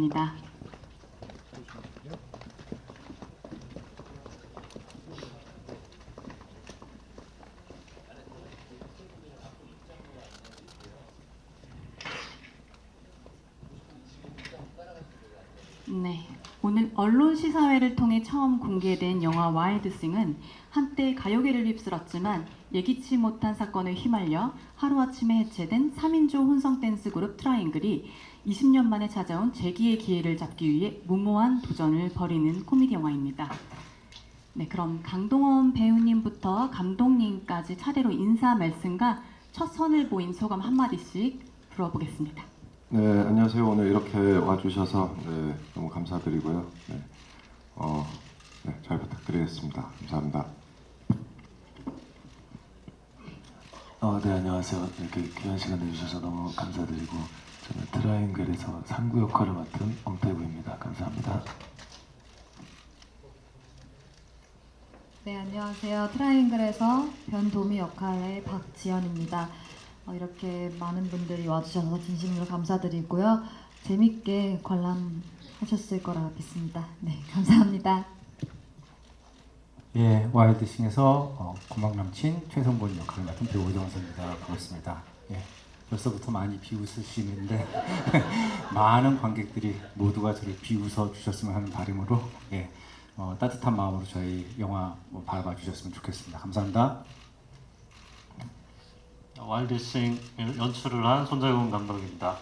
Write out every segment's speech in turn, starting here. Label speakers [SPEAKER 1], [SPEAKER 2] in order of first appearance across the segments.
[SPEAKER 1] 부탁드립니다. 네, 오늘 언론 시사회를 통해 처음 공개된 영화 와일드싱은 한때 가요계를 휩쓸었지만 예기치 못한 사건에 휘말려 하루아침에 해체된 3인조 혼성 댄스 그룹 트라이앵글이 20년 만에 찾아온 재기의 기회를 잡기 위해 무모한 도전을 벌이는 코미디 영화입니다. 네, 그럼 강동원 배우님부터 감독님까지 차례로 인사 말씀과 첫 선을 보인 소감 한마디씩 들어보겠습니다.
[SPEAKER 2] 네, 안녕하세요. 오늘 이렇게 와주셔서 너무 감사드리고요. 잘 부탁드리겠습니다. 감사합니다.
[SPEAKER 3] 네, 안녕하세요. 이렇게 귀한 시간 내주셔서 너무 감사드리고, 저는 트라이앵글에서 3구 역할을 맡은 엄태구입니다. 감사합니다.
[SPEAKER 4] 네, 안녕하세요. 트라이앵글에서 변도미 역할의 박지연입니다. 이렇게 많은 분들이 와주셔서 진심으로 감사드리고요. 재밌게 관람하셨을 거라 믿습니다. 네, 감사합니다.
[SPEAKER 5] 예, 와일드싱에서 고막 남친 최성본 역할을 맡은 배우 오정선입니다. 반갑습니다. 예, 벌써부터 많이 비웃으시는데 많은 관객들이 모두가 저를 비웃어 주셨으면 하는 바람으로 따뜻한 마음으로 저희 영화 바라봐 주셨으면 좋겠습니다. 감사합니다.
[SPEAKER 6] 와일드싱 연출을 한 손재훈 감독입니다.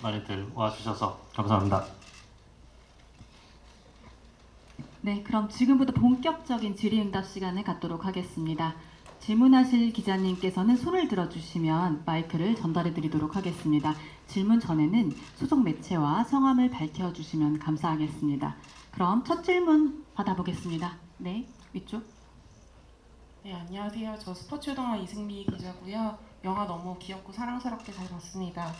[SPEAKER 6] 많이들 와주셔서 감사합니다.
[SPEAKER 1] 네, 그럼 지금부터 본격적인 질의응답 시간을 갖도록 하겠습니다. 질문하실 기자님께서는 손을 들어주시면 마이크를 전달해 드리도록 하겠습니다. 질문 전에는 소속 매체와 성함을 밝혀주시면 감사하겠습니다. 그럼 첫 질문 받아보겠습니다. 네, 위쪽.
[SPEAKER 7] 네, 안녕하세요. 저 스포츠동화 이승미 기자고요. 영화 너무 귀엽고 사랑스럽게 잘 봤습니다.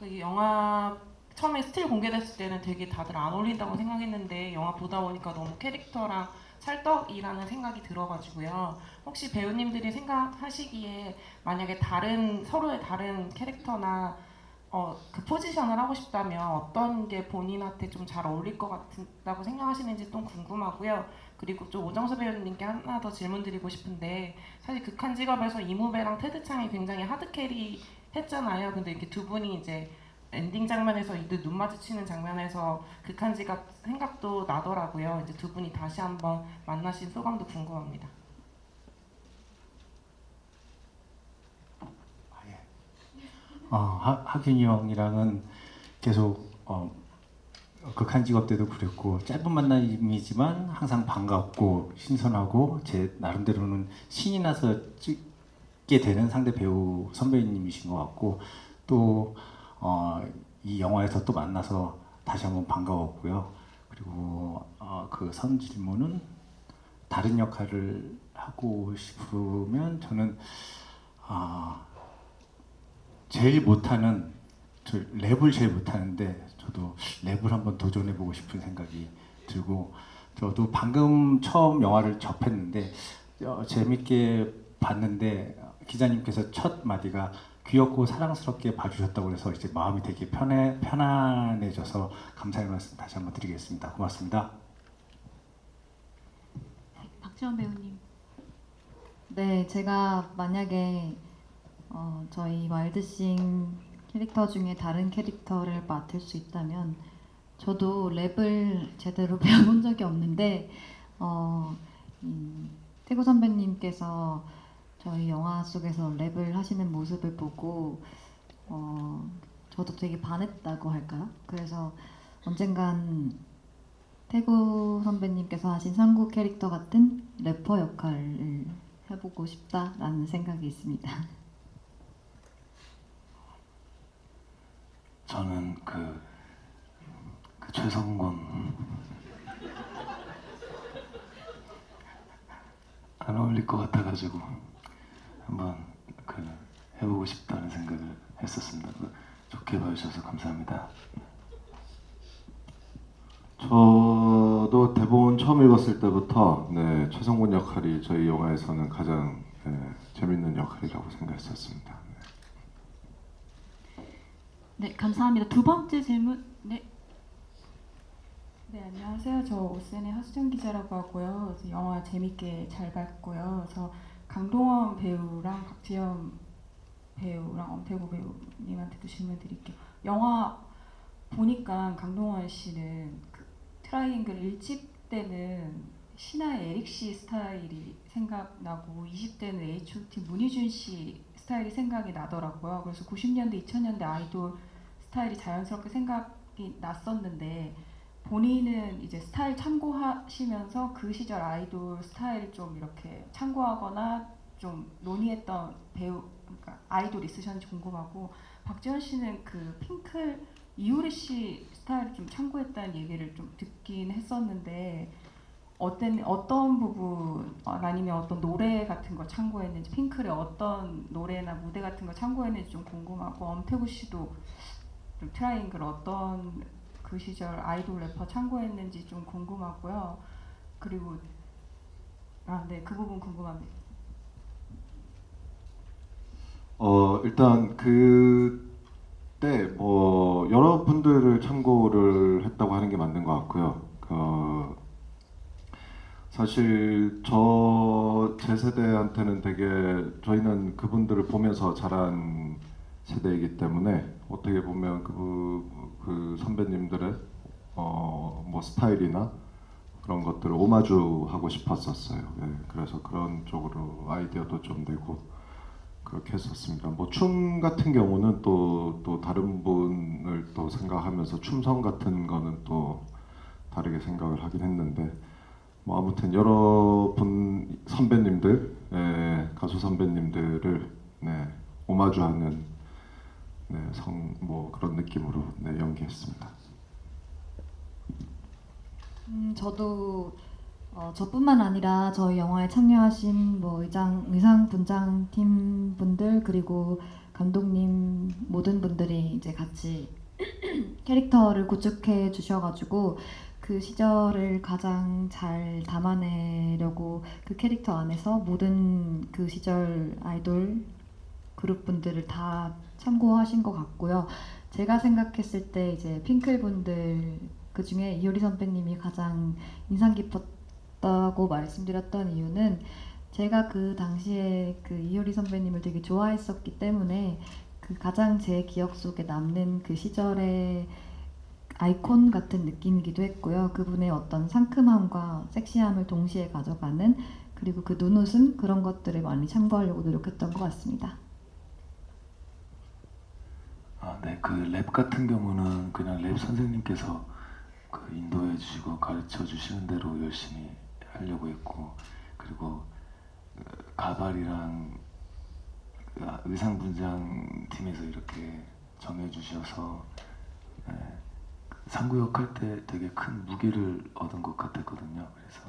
[SPEAKER 7] 그 영화 처음에 스틸 공개됐을 때는 되게 다들 안 어울린다고 생각했는데 영화 보다 보니까 너무 캐릭터랑 찰떡이라는 생각이 들어가지고요. 혹시 배우님들이 생각하시기에 만약에 서로의 다른 캐릭터나 그 포지션을 하고 싶다면 어떤 게 본인한테 좀 잘 어울릴 것 같다고 생각하시는지 좀 궁금하고요. 그리고 좀 오정서 배우님께 하나 더 질문 드리고 싶은데, 사실 극한 직업에서 이무배랑 테드 창이 굉장히 하드캐리 했잖아요. 근데 이렇게 두 분이 이제 엔딩 장면에서 눈 마주치는 장면에서 극한 직업 생각도 나더라고요. 이제 두 분이 다시 한번 만나신 소감도 궁금합니다.
[SPEAKER 5] 하균이 형이랑은 계속 극한 직업 때도 그랬고, 짧은 만남이지만 항상 반갑고 신선하고 제 나름대로는 신이 나서 찍게 되는 상대 배우 선배님이신 것 같고, 또 이 영화에서 또 만나서 다시 한번 반가웠고요. 그리고 그 선 질문은 다른 역할을 하고 싶으면 저는 제일 못하는, 저 랩을 제일 못하는데 저도 랩을 한번 도전해보고 싶은 생각이 들고, 저도 방금 처음 영화를 접했는데 재밌게 봤는데 기자님께서 첫 마디가 귀엽고 사랑스럽게 봐주셨다고 해서 이제 마음이 되게 편안해져서 감사의 말씀 다시 한번 드리겠습니다. 고맙습니다.
[SPEAKER 1] 박지원 배우님.
[SPEAKER 4] 네, 제가 만약에 저희 와일드싱 캐릭터 중에 다른 캐릭터를 맡을 수 있다면 저도 랩을 제대로 배워본 적이 없는데 태구 선배님께서 저희 영화 속에서 랩을 하시는 모습을 보고 저도 되게 반했다고 할까요? 그래서 언젠간 태구 선배님께서 하신 상구 캐릭터 같은 래퍼 역할을 해보고 싶다라는 생각이 있습니다.
[SPEAKER 3] 저는 그 최성곤 안 어울릴 것 같아가지고 한번 해보고 싶다는 생각을 했었습니다. 좋게 봐주셔서 감사합니다.
[SPEAKER 2] 저도 대본 처음 읽었을 때부터 최성곤 역할이 저희 영화에서는 가장 재밌는 역할이라고 생각했었습니다.
[SPEAKER 1] 네, 감사합니다. 두 번째 질문. 네.
[SPEAKER 8] 안녕하세요. 저 오센의 하수정 기자라고 하고요. 그래서 영화 재밌게 잘 봤고요. 그래서 강동원 배우랑 박지현 배우랑 엄태구 배우님한테도 질문 드릴게요. 영화 보니까 강동원 씨는 그 트라이앵글 1집 때는 신하의 에릭 씨 스타일이 생각나고 20대는 H.O.T 문희준 씨 스타일이 생각이 나더라고요. 그래서 90년대, 2000년대 아이돌 스타일이 자연스럽게 생각이 났었는데 본인은 이제 스타일 참고하시면서 그 시절 아이돌 스타일 좀 이렇게 참고하거나 좀 논의했던 배우, 그러니까 아이돌 있으셨는지 궁금하고 박지원 씨는 그 핑클 이효리 씨 스타일을 좀 참고했다는 얘기를 좀 듣긴 했었는데 어떤 부분 아니면 어떤 노래 같은 거 참고했는지 핑클의 어떤 노래나 무대 같은 거 참고했는지 좀 궁금하고 엄태구 씨도 좀 트라이앵글 어떤 그 시절 아이돌 래퍼 참고했는지 좀 궁금하고요. 그리고 네, 그 부분 궁금합니다.
[SPEAKER 2] 일단 그때 뭐 여러분들을 참고를 했다고 하는 게 맞는 것 같고요. 사실 제 세대한테는 되게 저희는 그분들을 보면서 자란 세대이기 때문에 어떻게 보면 그 선배님들의 뭐 스타일이나 그런 것들을 오마주하고 싶었었어요. 예, 그래서 그런 쪽으로 아이디어도 좀 내고 그렇게 했었습니다. 뭐 춤 같은 경우는 또 다른 분을 또 생각하면서 춤성 같은 거는 또 다르게 생각을 하긴 했는데 뭐 아무튼 여러분 선배님들, 가수 선배님들을 오마주하는 뭐 그런 느낌으로 연기했습니다.
[SPEAKER 4] 저도 저뿐만 아니라 저희 영화에 참여하신 뭐 의상 분장 팀 분들 그리고 감독님 모든 분들이 이제 같이 캐릭터를 구축해 주셔가지고 그 시절을 가장 잘 담아내려고 그 캐릭터 안에서 모든 그 시절 아이돌 그룹 분들을 다 참고하신 것 같고요. 제가 생각했을 때 이제 핑클 분들 그 중에 이효리 선배님이 가장 인상 깊었다고 말씀드렸던 이유는 제가 그 당시에 그 이효리 선배님을 되게 좋아했었기 때문에 그 가장 제 기억 속에 남는 그 시절의 아이콘 같은 느낌이기도 했고요. 그분의 어떤 상큼함과 섹시함을 동시에 가져가는 그리고 그 눈웃음 그런 것들을 많이 참고하려고 노력했던 것 같습니다.
[SPEAKER 3] 네, 그 랩 같은 경우는 그냥 랩 선생님께서 그 인도해 주시고 가르쳐 주시는 대로 열심히 하려고 했고 그리고 가발이랑 의상 분장 팀에서 이렇게 정해 주셔서 상구역 할 때 되게 큰 무게를 얻은 것 같았거든요. 그래서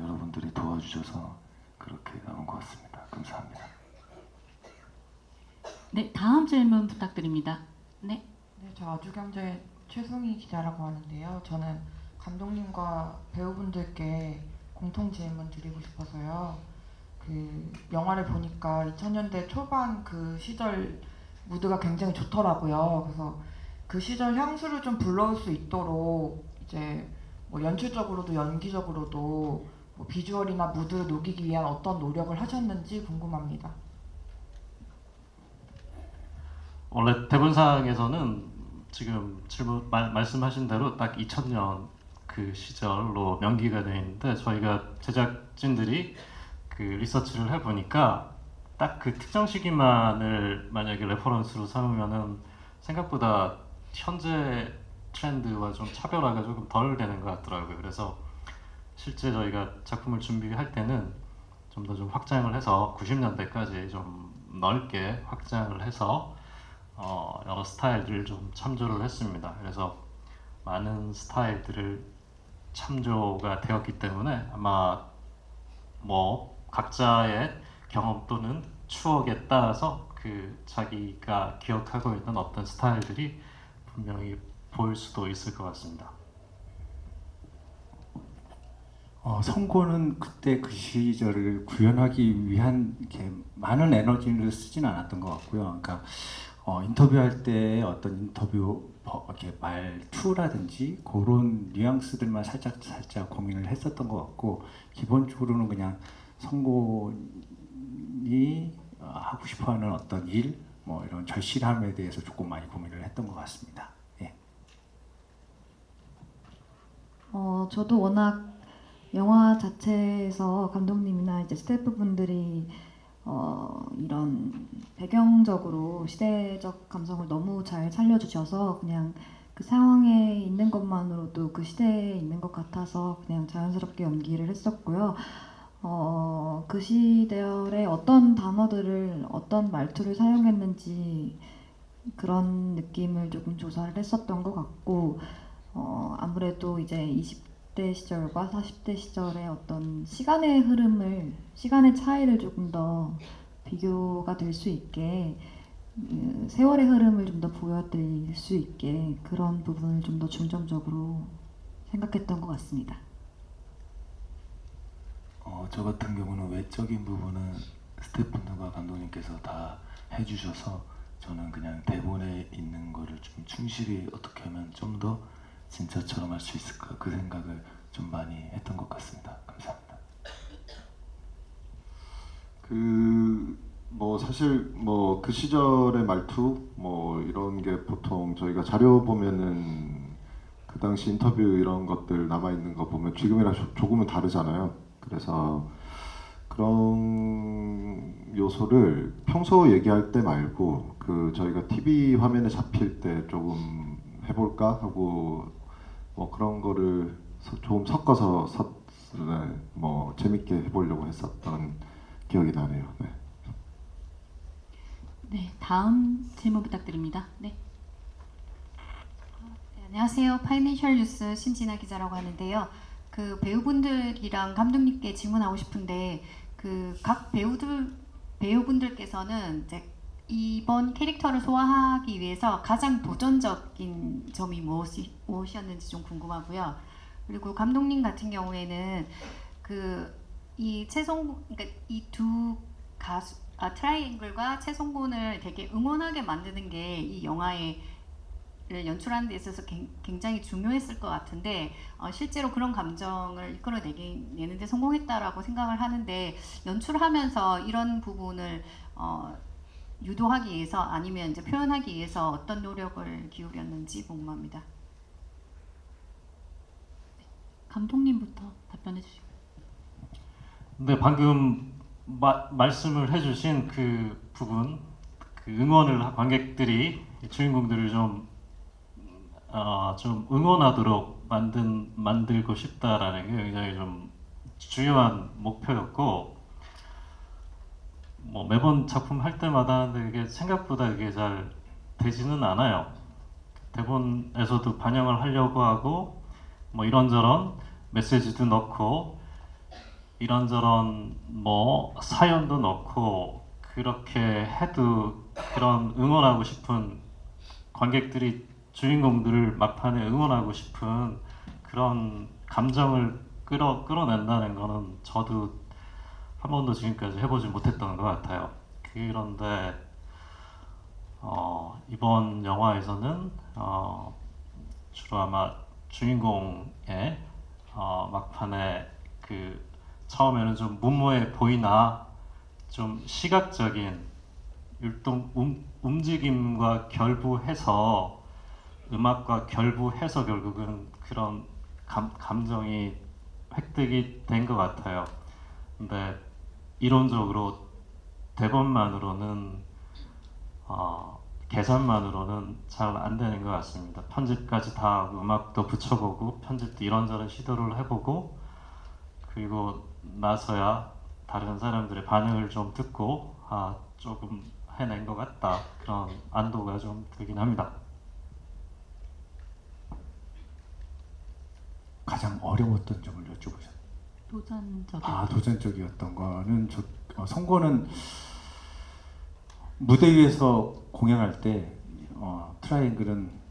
[SPEAKER 3] 여러분들이 도와주셔서 그렇게 나온 것 같습니다. 감사합니다.
[SPEAKER 1] 네, 다음 질문 부탁드립니다. 네.
[SPEAKER 9] 네, 저 아주경제 최송희 기자라고 하는데요. 저는 감독님과 배우분들께 공통 질문 드리고 싶어서요. 그 영화를 보니까 2000년대 초반 그 시절 무드가 굉장히 좋더라고요. 그래서 그 시절 향수를 좀 불러올 수 있도록 이제 뭐 연출적으로도 연기적으로도 뭐 비주얼이나 무드를 녹이기 위한 어떤 노력을 하셨는지 궁금합니다.
[SPEAKER 6] 원래 대본상에서는 지금 말씀하신 대로 딱 2000년 그 시절로 명기가 되어 있는데 저희가 제작진들이 그 리서치를 해보니까 딱 그 특정 시기만을 만약에 레퍼런스로 삼으면은 생각보다 현재 트렌드와 좀 차별화가 조금 덜 되는 것 같더라고요. 그래서 실제 저희가 작품을 준비할 때는 좀 더 좀 확장을 해서 90년대까지 좀 넓게 확장을 해서 여러 스타일들을 좀 참조를 했습니다. 그래서 많은 스타일들을 참조가 되었기 때문에 아마 뭐 각자의 경험 또는 추억에 따라서 그 자기가 기억하고 있는 어떤 스타일들이 분명히 보일 수도 있을 것 같습니다.
[SPEAKER 5] 선고는 그때 그 시절을 구현하기 위한 이렇게 많은 에너지를 쓰진 않았던 것 같고요. 그러니까 인터뷰할 때 어떤 인터뷰 이렇게 말투라든지 그런 뉘앙스들만 살짝 고민을 했었던 것 같고 기본적으로는 그냥 성곤이 하고 싶어하는 어떤 일, 뭐 이런 절실함에 대해서 조금 많이 고민을 했던 것 같습니다. 예.
[SPEAKER 4] 저도 워낙 영화 자체에서 감독님이나 이제 스태프분들이 이런 배경적으로 시대적 감성을 너무 잘 살려주셔서 그냥 그 상황에 있는 것만으로도 그 시대에 있는 것 같아서 그냥 자연스럽게 연기를 했었고요. 그 시절에 어떤 단어들을 어떤 말투를 사용했는지 그런 느낌을 조금 조사를 했었던 것 같고 아무래도 이제 20대 시절과 40대 시절의 어떤 시간의 흐름을 시간의 차이를 조금 더 비교가 될 수 있게 세월의 흐름을 좀 더 보여드릴 수 있게 그런 부분을 좀 더 중점적으로 생각했던 것 같습니다.
[SPEAKER 3] 저 같은 경우는 외적인 부분은 스태프분들과 감독님께서 다 해주셔서 저는 그냥 대본에 있는 거를 좀 충실히 어떻게 하면 좀 더 진짜처럼 할 수 있을까 그 생각을 좀 많이 했던 것 같습니다. 감사합니다.
[SPEAKER 2] 뭐 사실 뭐 그 시절의 말투 뭐 이런 게 보통 저희가 자료 보면은 그 당시 인터뷰 이런 것들 남아 있는 거 보면 지금이랑 조금은 다르잖아요. 그래서 그런 요소를 평소 얘기할 때 말고 그 저희가 TV 화면에 잡힐 때 조금 해볼까 하고 뭐 그런 거를 조금 섞어서 뭐 재밌게 해보려고 했었던 기억이 나네요. 네.
[SPEAKER 1] 네, 다음 질문 부탁드립니다. 네.
[SPEAKER 10] 네, 안녕하세요. 파이낸셜 뉴스 신진아 기자라고 하는데요. 그 배우분들이랑 감독님께 질문하고 싶은데 그 각 배우분들께서는 이제 이번 캐릭터를 소화하기 위해서 가장 도전적인 점이 무엇이었는지 좀 궁금하고요. 그리고 감독님 같은 경우에는 그러니까 이 두 가수 트라이앵글과 최성곤을 되게 응원하게 만드는 게 이 영화를 연출하는 데 있어서 굉장히 중요했을 것 같은데 실제로 그런 감정을 이끌어내는데 성공했다라고 생각을 하는데 연출하면서 이런 부분을 유도하기 위해서 아니면 이제 표현하기 위해서 어떤 노력을 기울였는지 궁금합니다.
[SPEAKER 1] 감독님부터 답변해 주시고.
[SPEAKER 6] 네, 방금 말씀을 해주신 그 부분, 그 응원을 관객들이 주인공들을 좀 응원하도록 만들고 싶다라는 게 굉장히 좀 중요한 목표였고, 뭐 매번 작품 할 때마다 하는데 이게 생각보다 이게 잘 되지는 않아요. 대본에서도 반영을 하려고 하고, 뭐 이런저런 메시지도 넣고, 이런저런 뭐 사연도 넣고 그렇게 해도 그런 응원하고 싶은 관객들이 주인공들을 막판에 응원하고 싶은 그런 감정을 끌어낸다는 거는 저도 한 번도 지금까지 해보지 못했던 것 같아요. 그런데 이번 영화에서는 주로 아마 주인공의 막판에 그 처음에는 좀 무모해 보이나 좀 시각적인 움직임과 결부해서 음악과 결부해서 결국은 그런 감정이 획득이 된 것 같아요. 근데 이론적으로 대본만으로는 계산만으로는 잘 안 되는 것 같습니다. 편집까지 다 하고 음악도 붙여보고 편집도 이런저런 시도를 해보고 그리고 나서야 다른 사람들의 반응을 좀 듣고 조금 해낸 것 같다 그런 안도가 좀 들긴 합니다.
[SPEAKER 5] 가장 어려웠던 점을 여쭤보셨어요. 도전적이었던 거는 성곤은 무대 위에서 공연할 때 트라이앵글은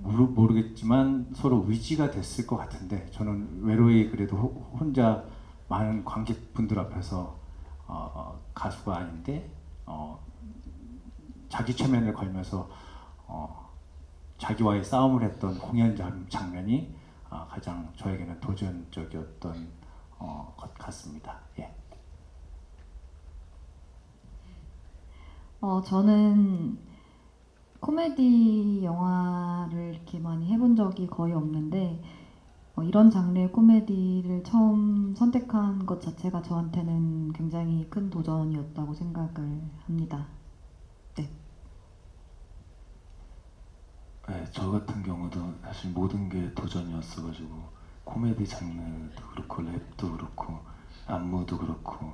[SPEAKER 5] 모르겠지만 서로 의지가 됐을 것 같은데 저는 외로이 그래도 혼자 많은 관객분들 앞에서 가수가 아닌데 자기 최면을 걸면서 자기와의 싸움을 했던 공연 장면이 가장 저에게는 도전적이었던 것 같습니다. 예.
[SPEAKER 4] 저는 코미디 영화를 이렇게 많이 해본 적이 거의 없는데 이런 장르의 코미디를 처음 선택한 것 자체가 저한테는 굉장히 큰 도전이었다고 생각을 합니다. 네.
[SPEAKER 3] 네, 저 같은 경우도 사실 모든 게 도전이었어가지고 코미디 장르도 그렇고 랩도 그렇고 안무도 그렇고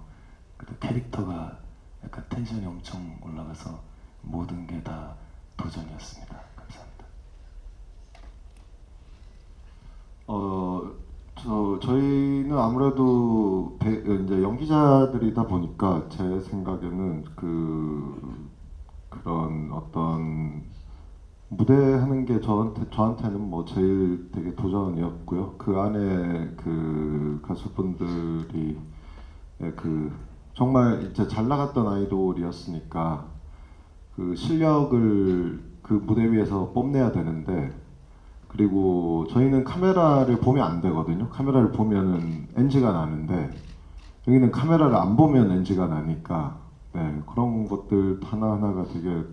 [SPEAKER 3] 그리고 캐릭터가 약간 텐션이 엄청 올라가서 모든 게 다 도전이었습니다. 감사합니다.
[SPEAKER 2] 저희는 아무래도 이제 연기자들이다 보니까 제 생각에는 그런 어떤 무대 하는 게 저한테는 뭐 제일 되게 도전이었고요. 그 안에 그 가수분들이 정말 이제 잘 나갔던 아이돌이었으니까 그 실력을 그 무대 위에서 뽐내야 되는데, 그리고 저희는 카메라를 보면 안 되거든요. 카메라를 보면은 NG가 나는데 여기는 카메라를 안 보면 NG가 나니까 그런 것들 하나하나가 되게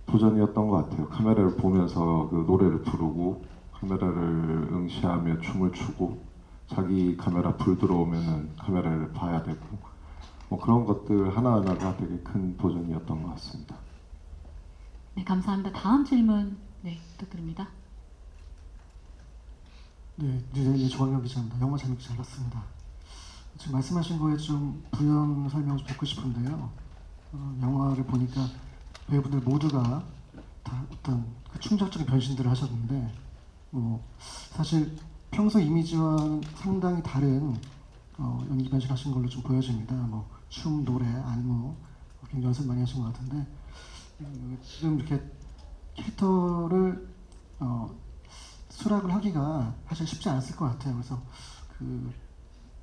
[SPEAKER 2] 도전이었던 것 같아요. 카메라를 보면서 그 노래를 부르고 카메라를 응시하며 춤을 추고 자기 카메라 불 들어오면은 카메라를 봐야 되고 뭐 그런 것들 하나하나가 되게 큰 도전이었던 것 같습니다.
[SPEAKER 1] 네, 감사합니다. 다음 질문 부탁드립니다.
[SPEAKER 11] 네, 뉴델리 조광현 기자입니다. 영화 재밌게 잘 봤습니다. 지금 말씀하신 거에 좀 부연 설명을 좀 듣고 싶은데요. 영화를 보니까 배우분들 모두가 다 어떤 그 충격적인 변신들을 하셨는데, 뭐 사실 평소 이미지와는 상당히 다른 연기 변신하신 걸로 좀 보여집니다. 뭐 춤, 노래, 안무 굉장히 연습 많이 하신 것 같은데 지금 이렇게 캐릭터를 수락을 하기가 사실 쉽지 않았을 것 같아요. 그래서 그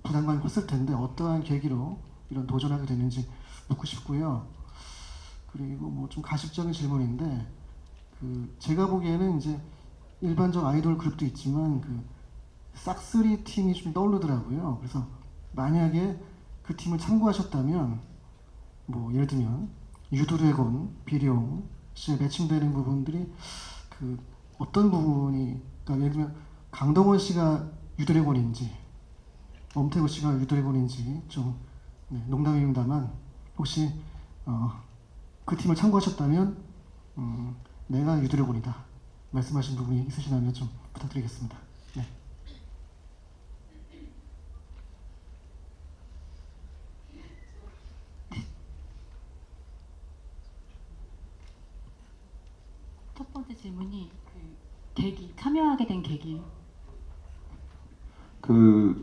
[SPEAKER 11] 부담감이 컸을 텐데 어떠한 계기로 이런 도전하게 됐는지 묻고 싶고요. 그리고 뭐 좀 가식적인 질문인데 제가 보기에는 이제 일반적 아이돌 그룹도 있지만 그 싹쓰리 팀이 좀 떠오르더라고요. 그래서 만약에 그 팀을 참고하셨다면 뭐 예를 들면 유드래곤, 비룡 씨에 매칭되는 부분들이 그 어떤 부분이, 그러니까 예를 들면 강동원 씨가 유드래곤인지 엄태구 씨가 유드래곤인지 좀 농담입니다만 혹시 그 팀을 참고하셨다면 내가 유드래곤이다 말씀하신 부분이 있으시다면 좀 부탁드리겠습니다. 네.
[SPEAKER 1] 첫 번째 질문이 참여하게 된 계기.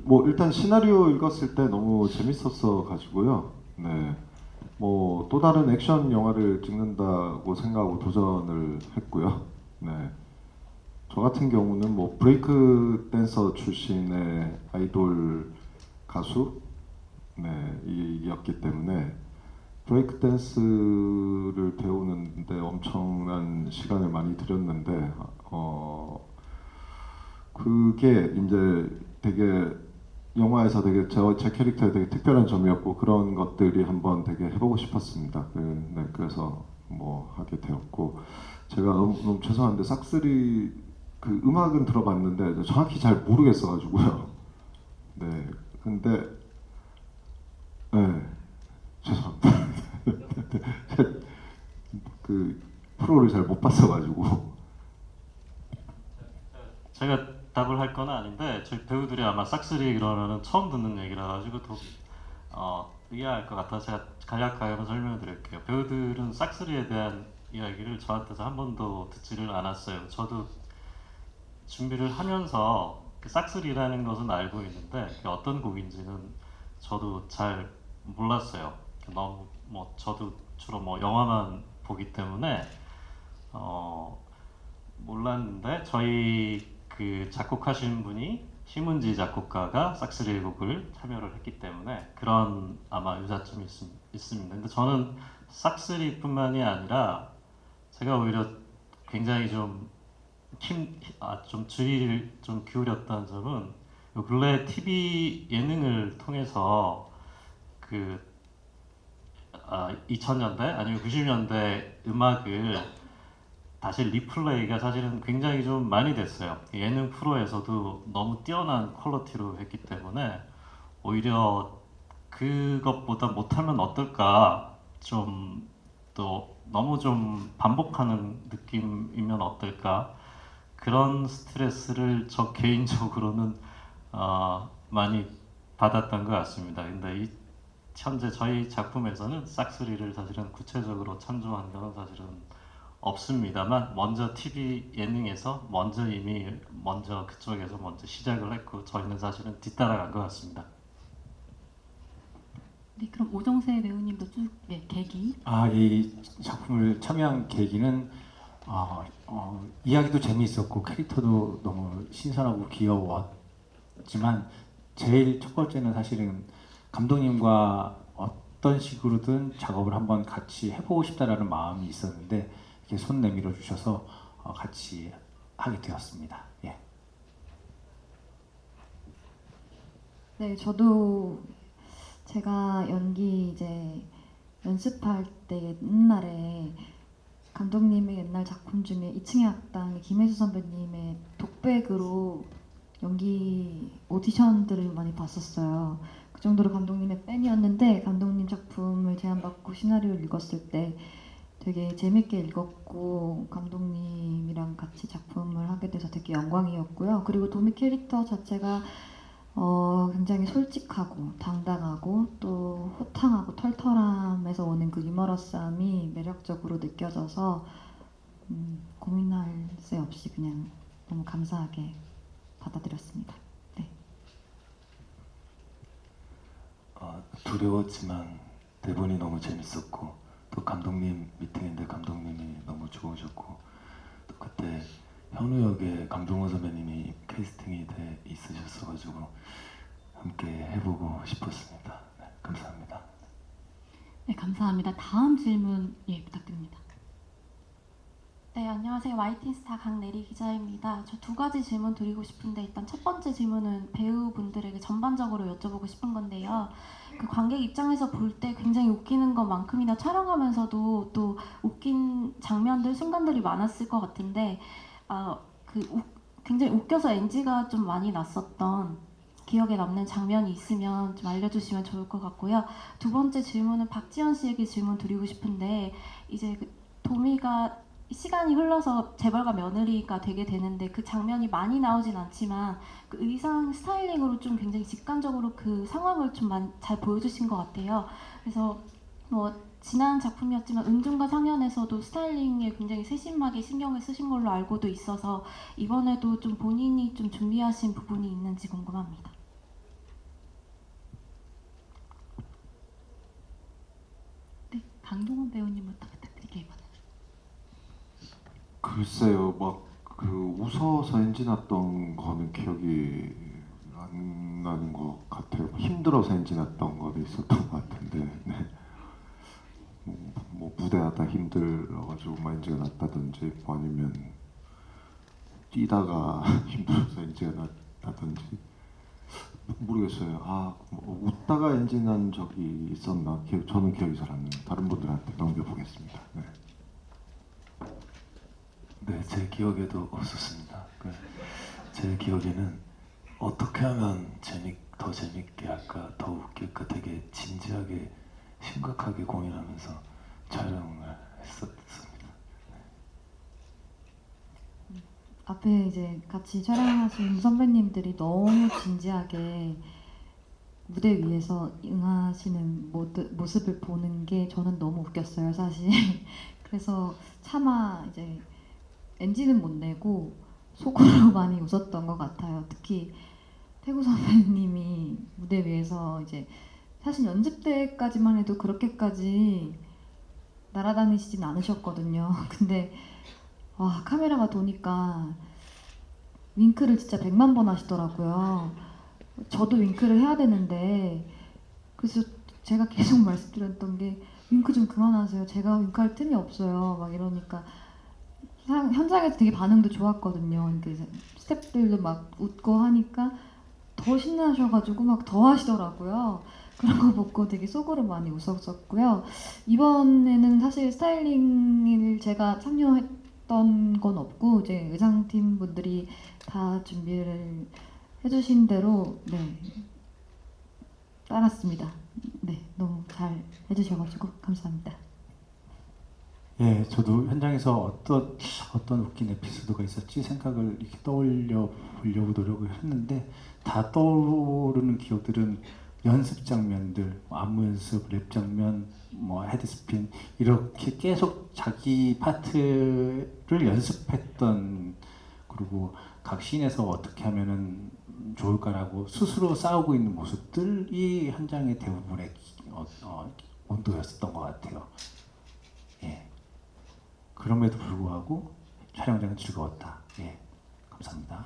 [SPEAKER 2] 뭐 일단 시나리오 읽었을 때 너무 재밌었어 가지고요. 네. 뭐 또 다른 액션 영화를 찍는다고 생각하고 도전을 했고요. 네. 저 같은 경우는 뭐 브레이크 댄서 출신의 아이돌 가수 이었기 때문에 브레이크 댄스를 배우는데 엄청난 시간을 많이 들였는데 그게 이제 되게 영화에서 되게 제 캐릭터에 되게 특별한 점이었고 그런 것들이 한번 되게 해보고 싶었습니다. 그래서 뭐 하게 되었고, 제가 너무 죄송한데 싹쓰리 그 음악은 들어봤는데 정확히 잘 모르겠어가지고요. 네, 근데 죄송합니다. 그 프로를 잘 못 봤어가지고.
[SPEAKER 6] 제가 답을 할 건 아닌데 저희 배우들이 아마 싹쓰리 그러면은 처음 듣는 얘기라 가지고 더 이해할 것 같아서 제가 간략하게 한번 설명을 드릴게요. 배우들은 싹쓰리에 대한 이야기를 저한테서 한 번도 듣지를 않았어요. 저도 준비를 하면서 그 싹쓰리라는 것은 알고 있는데 그게 어떤 곡인지는 저도 잘 몰랐어요. 너무 뭐 저도 주로 뭐 영화만 보기 때문에 몰랐는데 저희 그 작곡하신 분이 심은지 작곡가가 싹쓰리 곡을 참여를 했기 때문에 그런 아마 유사점이 있습니다. 근데 저는 싹쓰리뿐만이 아니라 제가 오히려 굉장히 좀 좀 주의를 좀 기울였다는 점은 요 근래 TV 예능을 통해서 2000년대 아니면 90년대 음악을 다시 리플레이가 사실은 굉장히 좀 많이 됐어요. 예능 프로에서도 너무 뛰어난 퀄리티로 했기 때문에 오히려 그것보다 못하면 어떨까, 좀 또 너무 좀 반복하는 느낌이면 어떨까, 그런 스트레스를 저 개인적으로는 많이 받았던 것 같습니다. 근데 현재 저희 작품에서는 싹소리를 사실은 구체적으로 참조한 건 사실은 없습니다만, 먼저 TV 예능에서 그쪽에서 먼저 시작을 했고 저희는 사실은 뒤따라간 것 같습니다.
[SPEAKER 1] 네, 그럼 오정세 배우님도 쭉 계기.
[SPEAKER 5] 이 작품을 참여한 계기는 이야기도 재미있었고 캐릭터도 너무 신선하고 귀여웠지만 제일 첫 번째는 사실은 감독님과 어떤 식으로든 작업을 한번 같이 해보고 싶다라는 마음이 있었는데 이렇게 손 내밀어 주셔서 같이 하게 되었습니다. 예.
[SPEAKER 4] 네, 저도 제가 연기 이제 연습할 때 옛날에 감독님의 옛날 작품 중에 2층의 악당의 김혜수 선배님의 독백으로 연기 오디션들을 많이 봤었어요. 그 정도로 감독님의 팬이었는데 감독님 작품을 제안받고 시나리오를 읽었을 때 되게 재밌게 읽었고 감독님이랑 같이 작품을 하게 돼서 되게 영광이었고요. 그리고 도미 캐릭터 자체가 굉장히 솔직하고 당당하고 또 호탕하고 털털함에서 오는 그 유머러스함이 매력적으로 느껴져서 고민할 새 없이 그냥 너무 감사하게 받아들였습니다. 네.
[SPEAKER 3] 두려웠지만 대본이 너무 재밌었고 또 감독님 미팅인데 감독님이 너무 좋으셨고 또 그때 현우 역에 강동원 선배님이 캐스팅이 돼 있으셨어가지고 함께 해보고 싶었습니다. 네, 감사합니다.
[SPEAKER 1] 네, 감사합니다. 다음 질문 부탁드립니다.
[SPEAKER 12] 네, 안녕하세요. YTN스타 강내리 기자입니다. 저 2가지 질문 드리고 싶은데 일단 첫 번째 질문은 배우분들에게 전반적으로 여쭤보고 싶은 건데요. 그 관객 입장에서 볼 때 굉장히 웃기는 것만큼이나 촬영하면서도 또 웃긴 장면들, 순간들이 많았을 것 같은데 굉장히 웃겨서 NG가 좀 많이 났었던 기억에 남는 장면이 있으면 좀 알려주시면 좋을 것 같고요. 두 번째 질문은 박지현 씨에게 질문 드리고 싶은데 이제 도미가 시간이 흘러서 재벌가 며느리가 되게 되는데 그 장면이 많이 나오진 않지만 그 의상 스타일링으로 좀 굉장히 직관적으로 그 상황을 좀 잘 보여주신 것 같아요. 그래서 지난 작품이었지만 은중과 상연에서도 스타일링에 굉장히 세심하게 신경을 쓰신 걸로 알고도 있어서 이번에도 좀 본인이 좀 준비하신 부분이 있는지 궁금합니다.
[SPEAKER 1] 네, 강동원 배우님부터 부탁드릴게요.
[SPEAKER 2] 글쎄요, 웃어서 엔진 났던 거는 기억이 안 나는 것 같아요. 힘들어서 엔진 났던 거는 있었던 것 같은데, 네. 무대하다 힘들어가지고 엔지가 났다든지, 아니면 뛰다가 힘들어서 엔지가 났다든지 모르겠어요. 웃다가 엔진 난 적이 있었나? 저는 기억이 잘 안 나요. 다른 분들한테 넘겨보겠습니다. 네.
[SPEAKER 3] 네, 제 기억에도 없었습니다. 제 기억에는 어떻게 하면 더 재밌게 할까, 더 웃길까 되게 진지하게 심각하게 고민하면서 촬영을 했었습니다.
[SPEAKER 4] 앞에 이제 같이 촬영하신 선배님들이 너무 진지하게 무대 위에서 응하시는 모습을 보는 게 저는 너무 웃겼어요, 사실. 그래서 차마 이제 NG는 못 내고 속으로 많이 웃었던 것 같아요. 특히 태구 선배님이 무대 위에서 이제 사실 연습 때까지만 해도 그렇게까지 날아다니시진 않으셨거든요. 근데 카메라가 도니까 윙크를 진짜 100만 번 하시더라고요. 저도 윙크를 해야 되는데 그래서 제가 계속 말씀드렸던 게 윙크 좀 그만하세요. 제가 윙크할 틈이 없어요. 막 이러니까 현장에서 되게 반응도 좋았거든요. 이제 스태프들도 막 웃고 하니까 더 신나셔가지고 막 더 하시더라고요. 그런 거 보고 되게 속으로 많이 웃었었고요. 이번에는 사실 스타일링을 제가 참여했던 건 없고 이제 의상팀 분들이 다 준비를 해주신 대로 네 따랐습니다. 네 너무 잘 해주셔가지고 감사합니다.
[SPEAKER 5] 예, 저도 현장에서 어떤 웃긴 에피소드가 있었지 생각을 이렇게 떠올려 보려고 노력을 했는데 다 떠오르는 기억들은 연습 장면들, 안무 연습, 랩 장면, 뭐 헤드스핀 이렇게 계속 자기 파트를 연습했던 그리고 각 씬에서 어떻게 하면은 좋을까라고 스스로 싸우고 있는 모습들이 현장의 대부분의 온도였었던 것 같아요. 예. 그럼에도 불구하고 촬영장은 즐거웠다. 예, 감사합니다.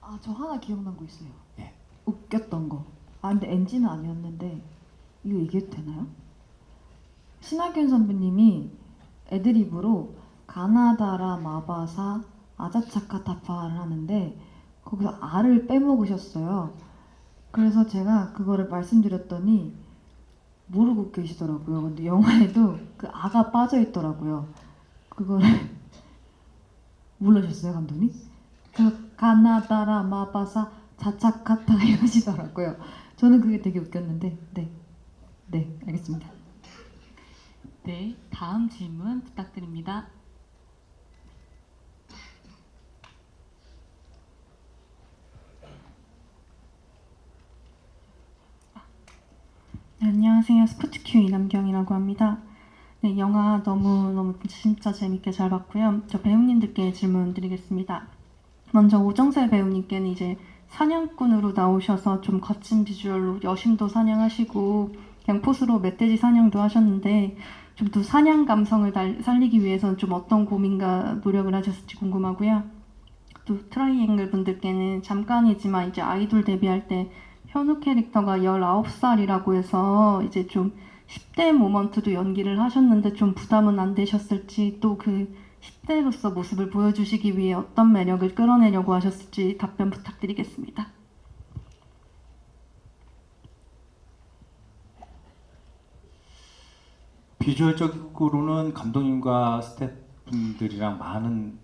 [SPEAKER 4] 아, 저 하나 기억난 거 있어요.
[SPEAKER 5] 예.
[SPEAKER 4] 웃겼던 거. 아, 근데 NG는 아니었는데 이거 얘기해도 되나요? 신하균 선배님이 애드립으로 가나다라 마바사 아자차카타파를 하는데 거기서 알을 빼먹으셨어요. 그래서 제가 그거를 말씀드렸더니 모르고 계시더라고요. 근데 영화에도 그 아가 빠져 있더라고요. 그거를 몰라셨어요, 감독님? 그 가나다라 마바사 자차카타 이러시더라고요. 저는 그게 되게 웃겼는데, 네, 알겠습니다.
[SPEAKER 1] 네, 다음 질문 부탁드립니다.
[SPEAKER 12] 네, 안녕하세요. 스포츠큐 이남경이라고 합니다. 네, 영화 너무 진짜 재밌게 잘 봤고요. 저 배우님들께 질문 드리겠습니다. 먼저 오정세 배우님께는 이제 사냥꾼으로 나오셔서 좀 거친 비주얼로 여심도 사냥하시고 그냥 포스로 멧돼지 사냥도 하셨는데 좀 더 사냥 감성을 살리기 위해서는 좀 어떤 고민과 노력을 하셨을지 궁금하고요. 또 트라이앵글 분들께는 잠깐이지만 이제 아이돌 데뷔할 때 현우 캐릭터가 19살이라고 해서 이제 좀 10대 모먼트도 연기를 하셨는데 좀 부담은 안 되셨을지 또 그 10대로서 모습을 보여주시기 위해 어떤 매력을 끌어내려고 하셨을지 답변 부탁드리겠습니다.
[SPEAKER 5] 비주얼적으로는 감독님과 스태프분들이랑 많은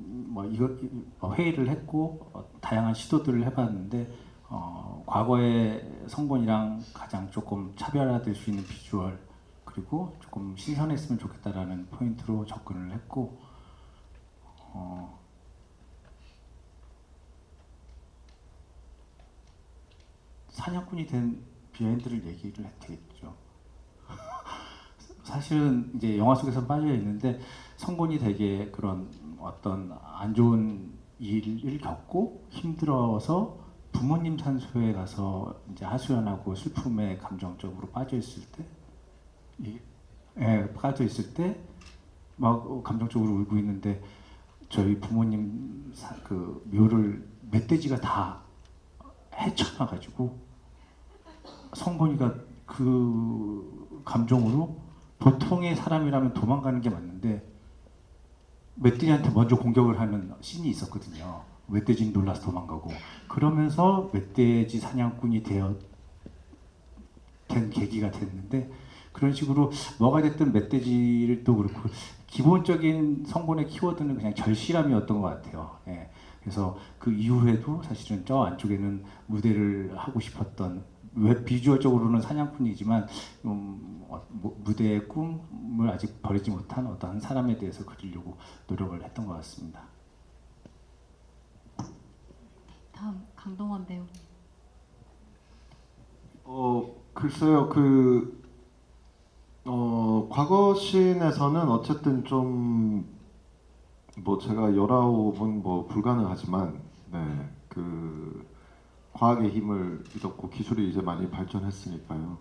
[SPEAKER 5] 회의를 했고 다양한 시도들을 해봤는데 과거의 성본이랑 가장 조금 차별화될 수 있는 비주얼 그리고 조금 신선했으면 좋겠다라는 포인트로 접근을 했고 사냥꾼이 된 비하인드를 얘기를 했겠죠. 사실은 이제 영화 속에서 빠져 있는데 성본이 되게 그런 어떤 안 좋은 일을 겪고 힘들어서 부모님 산소에 가서 이제 하소연하고 슬픔에 감정적으로 빠져 있을 때, 막 감정적으로 울고 있는데 저희 부모님 그 묘를 멧돼지가 다 헤쳐나가지고 성본이가 그 감정으로 보통의 사람이라면 도망가는 게 맞는데 멧돼지한테 먼저 공격을 하는 씬이 있었거든요. 멧돼지는 놀라서 도망가고 그러면서 멧돼지 사냥꾼이 된 계기가 됐는데 그런 식으로 뭐가 됐든 멧돼지를 또 그렇고 기본적인 성본의 키워드는 그냥 절실함이었던 것 같아요. 예. 그래서 그 이후에도 사실은 저 안쪽에는 무대를 하고 싶었던 왜 비주얼적으로는 사냥꾼이지만 무대의 꿈을 아직 버리지 못한 어떤 사람에 대해서 그리려고 노력을 했던 것 같습니다.
[SPEAKER 1] 다음 강동원 배우.
[SPEAKER 2] 글쎄요, 과거 씬에서는 어쨌든 좀 뭐 제가 19은 뭐 불가능하지만 과학의 힘을 믿었고 기술이 이제 많이 발전했으니까요.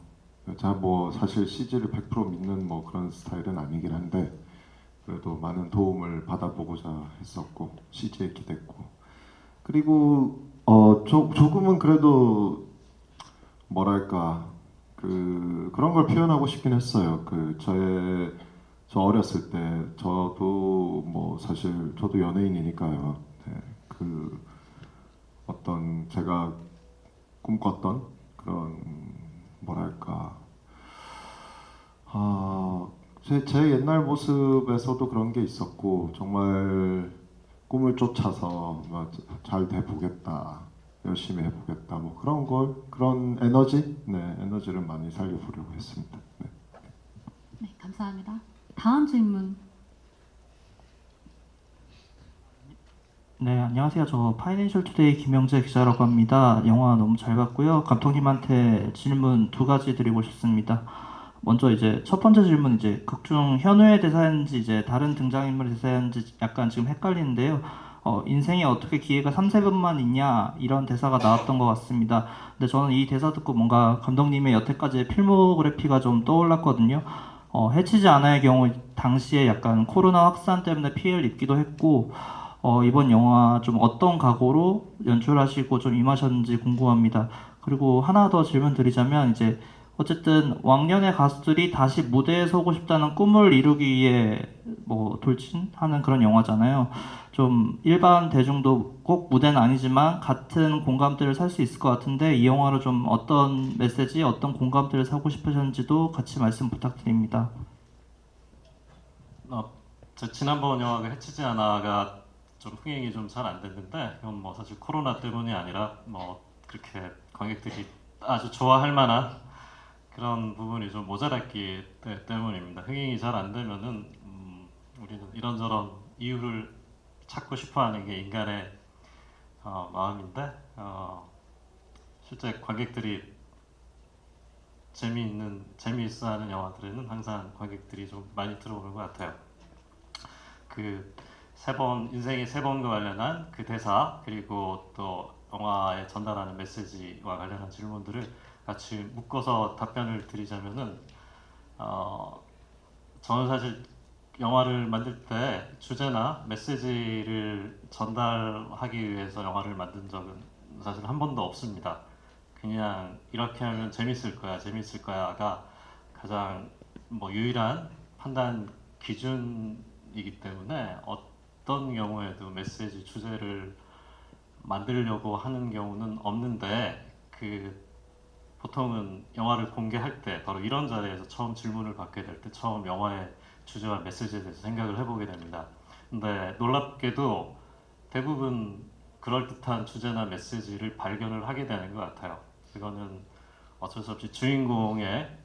[SPEAKER 2] 제가 뭐 사실 CG를 100% 믿는 뭐 그런 스타일은 아니긴 한데 그래도 많은 도움을 받아보고자 했었고 CG에 기댔고 그리고 조금은 그래도 뭐랄까 그런 걸 표현하고 싶긴 했어요. 저 어렸을 때 저도 뭐 사실 저도 연예인이니까요. 네, 그 어떤 제가 꿈꿨던 그런 뭐랄까 제 옛날 모습에서도 그런 게 있었고 정말 꿈을 쫓아서 잘 돼보겠다, 열심히 해보겠다, 뭐 그런 에너지를 많이 살려보려고 했습니다. 네.
[SPEAKER 1] 네, 감사합니다. 다음 질문.
[SPEAKER 13] 네, 안녕하세요. 저 파이낸셜 투데이 김영재 기자라고 합니다. 영화 너무 잘 봤고요. 감독님한테 질문 두 가지 드리고 싶습니다. 먼저 이제 첫 번째 질문 이제 극중 현우의 대사인지 이제 다른 등장인물의 대사인지 약간 지금 헷갈리는데요. 인생에 어떻게 기회가 3-4번만 있냐 이런 대사가 나왔던 것 같습니다. 근데 저는 이 대사 듣고 뭔가 감독님의 여태까지의 필모그래피가 좀 떠올랐거든요. 해치지 않아의 경우 당시에 약간 코로나 확산 때문에 피해를 입기도 했고 이번 영화 좀 어떤 각오로 연출하시고 좀 임하셨는지 궁금합니다. 그리고 하나 더 질문 드리자면 이제 어쨌든 왕년의 가수들이 다시 무대에 서고 싶다는 꿈을 이루기 위해 뭐 돌진하는 그런 영화잖아요. 좀 일반 대중도 꼭 무대는 아니지만 같은 공감대를 살 수 있을 것 같은데 이 영화로 좀 어떤 메시지, 어떤 공감대를 사고 싶으셨는지도 같이 말씀 부탁드립니다.
[SPEAKER 6] 지난번 영화가 해치지 않아가 좀 흥행이 좀 잘 안 됐는데 이건 뭐 사실 코로나 때문이 아니라 뭐 그렇게 관객들이 아주 좋아할 만한 그런 부분이 좀 모자랐기 때문입니다. 흥행이 잘 안 되면은 우리는 이런저런 이유를 찾고 싶어하는 게 인간의 마음인데 실제 관객들이 재미있어하는 영화들에는 항상 관객들이 좀 많이 들어오는 것 같아요. 그 인생의 세 번과 관련한 그 대사 그리고 또 영화에 전달하는 메시지와 관련한 질문들을 같이 묶어서 답변을 드리자면은 저는 사실 영화를 만들 때 주제나 메시지를 전달하기 위해서 영화를 만든 적은 사실 한 번도 없습니다. 그냥 이렇게 하면 재밌을 거야가 가장 뭐 유일한 판단 기준이기 때문에 어떤 경우에도 메시지 주제를 만들려고 하는 경우는 없는데 보통은 영화를 공개할 때 바로 이런 자리에서 처음 질문을 받게 될 때 처음 영화의 주제와 메시지에 대해서 생각을 해보게 됩니다. 근데 놀랍게도 대부분 그럴듯한 주제나 메시지를 발견을 하게 되는 것 같아요. 이거는 어쩔 수 없이 주인공의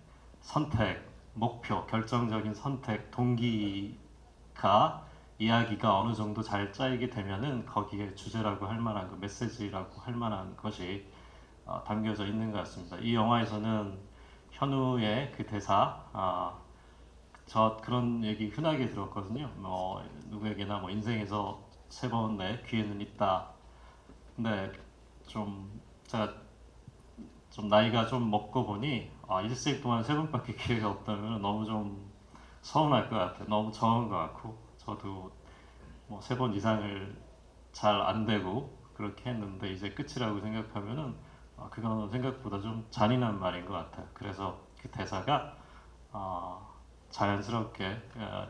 [SPEAKER 6] 선택, 목표, 결정적인 선택, 동기가 이야기가 어느 정도 잘 짜이게 되면은 거기에 주제라고 할 만한 그 메시지라고 할 만한 것이 담겨져 있는 것 같습니다. 이 영화에서는 현우의 그 대사, 저 그런 얘기 흔하게 들었거든요. 뭐 누구에게나 뭐 인생에서 3번의 기회는 있다. 근데 제가 좀 나이가 좀 먹고 보니 일생 동안 3번밖에 기회가 없다면 너무 좀 서운할 것 같아요. 너무 적은 것 같고 저도 뭐 3번 이상을 잘 안 되고 그렇게 했는데 이제 끝이라고 생각하면은 그거는 생각보다 좀 잔인한 말인 것 같아요. 그래서 그 대사가 자연스럽게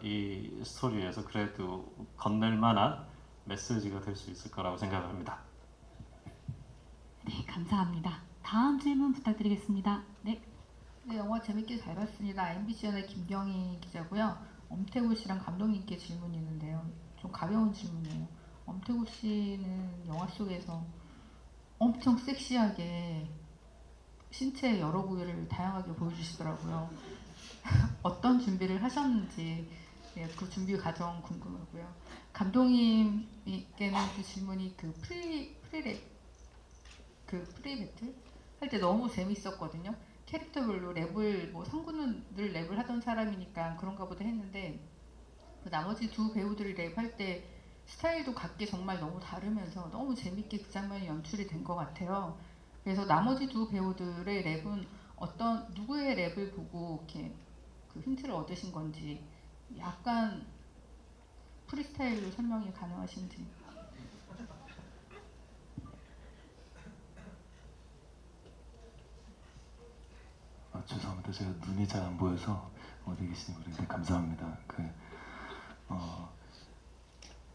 [SPEAKER 6] 이 스토리에서 그래도 건넬 만한 메시지가 될 수 있을 거라고 생각합니다.
[SPEAKER 1] 네, 감사합니다. 다음 질문 부탁드리겠습니다. 네.
[SPEAKER 14] 네, 영화 재밌게 잘 봤습니다. MBC연의 김경희 기자고요. 엄태구 씨랑 감독님께 질문이 있는데요. 좀 가벼운 질문이에요. 엄태구 씨는 영화 속에서 엄청 섹시하게 신체 여러 부위를 다양하게 보여주시더라고요. 어떤 준비를 하셨는지 그 준비 과정 궁금하고요. 감독님께는 그 질문이 프리배틀 할 때 너무 재밌었거든요. 캐릭터별로 랩을 상구는 늘 랩을 하던 사람이니까 그런가 보다 했는데 그 나머지 두 배우들이 랩할 때 스타일도 각기 정말 너무 다르면서 너무 재밌게 그 장면이 연출이 된 것 같아요. 그래서 나머지 두 배우들의 랩은 누구의 랩을 보고 이렇게 그 힌트를 얻으신 건지 약간 프리스타일로 설명이 가능하신지.
[SPEAKER 3] 죄송합니다. 제가 눈이 잘 안 보여서 어디 계시는지 모르겠는데 감사합니다.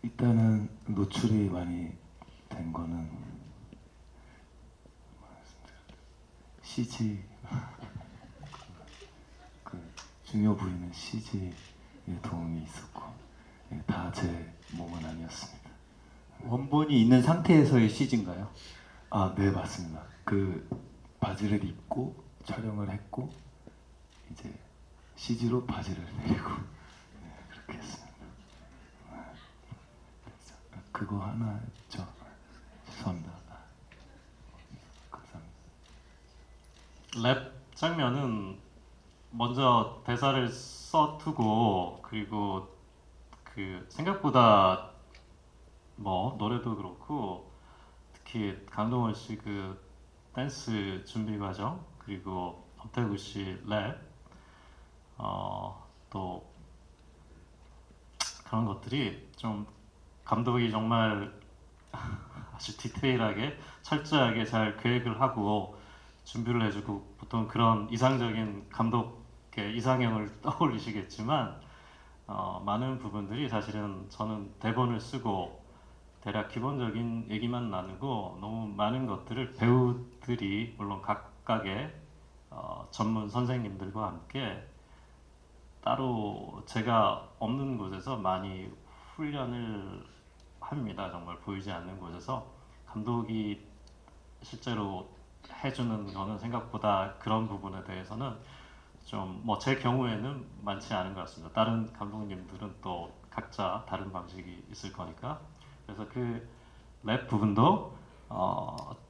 [SPEAKER 3] 일단은 노출이 많이 된 거는 CG 그 중요 부위는 CG의 도움이 있었고 다 제 몸은 아니었습니다.
[SPEAKER 5] 원본이 있는 상태에서의 CG인가요?
[SPEAKER 3] 아, 네 맞습니다. 그 바지를 입고 촬영을 했고 이제 CG로 바지를 내리고 그렇게 했습니다. 그거 하나죠. 죄송합니다. 감사합니다.
[SPEAKER 6] 랩 장면은 먼저 대사를 써두고 그리고 그 생각보다 뭐 노래도 그렇고 특히 강동원 씨 그 댄스 준비 과정 그리고 엄태구 씨 랩 또 그런 것들이 좀 감독이 정말 아주 디테일하게 철저하게 잘 계획을 하고 준비를 해주고 보통 그런 이상적인 감독의 이상형을 떠올리시겠지만 많은 부분들이 사실은 저는 대본을 쓰고 대략 기본적인 얘기만 나누고 너무 많은 것들을 배우들이 물론 각각의 전문 선생님들과 함께 따로 제가 없는 곳에서 많이 훈련을 합니다. 정말 보이지 않는 곳에서 감독이 실제로 해주는 거는 생각보다 그런 부분에 대해서는 좀 뭐 제 경우에는 많지 않은 것 같습니다. 다른 감독님들은 또 각자 다른 방식이 있을 거니까. 그래서 그 랩 부분도